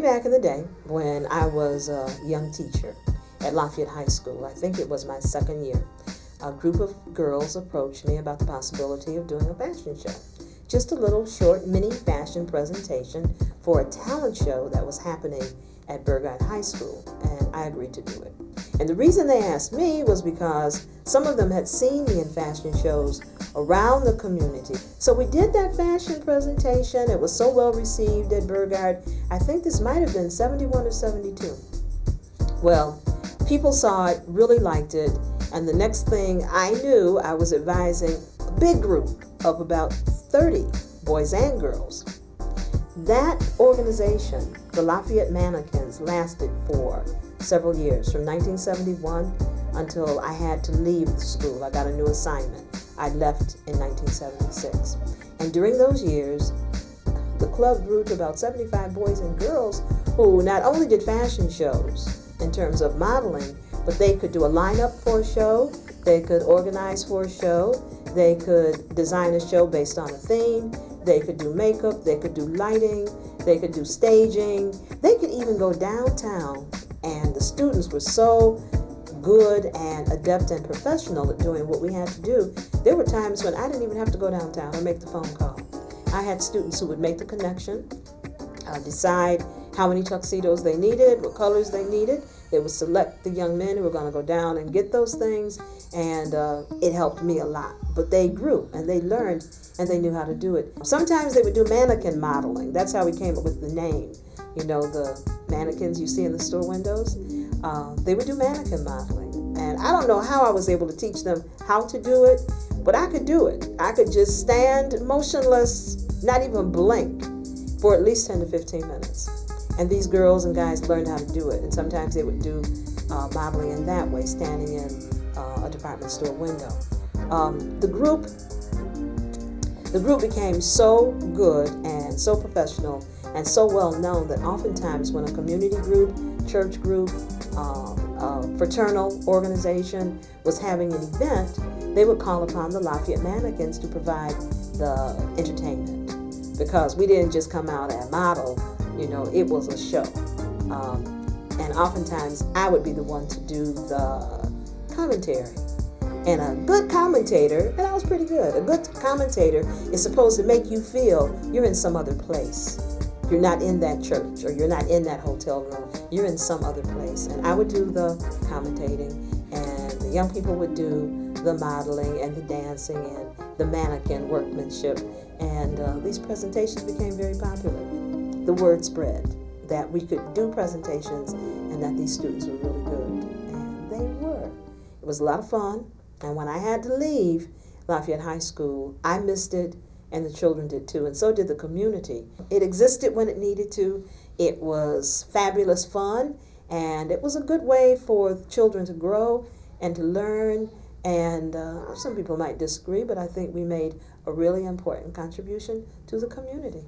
way back in the day when I was a young teacher at Lafayette High School, I think it was my second year, a group of girls approached me about the possibility of doing a fashion show. Just a little short mini fashion presentation for a talent show that was happening at Lafayette High School, and I agreed to do it. And the reason they asked me was because some of them had seen me in fashion shows around the community. So we did that fashion presentation. It was so well received at Burgard. I think this might have been 71 or 72. Well, people saw it, really liked it, and the next thing I knew, I was advising a big group of about 30 boys and girls. That organization, the Lafayette Mannequins, lasted for several years, from 1971 until I had to leave the school. I got a new assignment. I left in 1976. And during those years, the club grew to about 75 boys and girls who not only did fashion shows in terms of modeling, but they could do a lineup for a show, they could organize for a show, they could design a show based on a theme, they could do makeup, they could do lighting, they could do staging, they could even go downtown, and the students were so good and adept and professional at doing what we had to do. There were times when I didn't even have to go downtown or make the phone call. I had students who would make the connection, decide how many tuxedos they needed, what colors they needed. They would select the young men who were going to go down and get those things, and it helped me a lot. But they grew, and they learned, and they knew how to do it. Sometimes they would do mannequin modeling. That's how we came up with the name. You know, the mannequins you see in the store windows? They would do mannequin modeling. And I don't know how I was able to teach them how to do it, but I could do it. I could just stand motionless, not even blink, for at least 10 to 15 minutes. And these girls and guys learned how to do it. And sometimes they would do modeling in that way, standing in a department store window. The group became so good and so professional and so well known that oftentimes when a community group, church group, fraternal organization was having an event, they would call upon the Lafayette Mannequins to provide the entertainment. Because we didn't just come out and model, you know, it was a show. And oftentimes I would be the one to do the commentary. And a good commentator, and I was pretty good, a good commentator is supposed to make you feel you're in some other place. You're not in that church, or you're not in that hotel room. You're in some other place. And I would do the commentating, and the young people would do the modeling and the dancing and the mannequin workmanship. And these presentations became very popular. The word spread that we could do presentations and that these students were really good. And they were. It was a lot of fun. And when I had to leave Lafayette High School, I missed it, and the children did too, and so did the community. It existed when it needed to. It was fabulous fun, and it was a good way for children to grow and to learn. And some people might disagree, but I think we made a really important contribution to the community.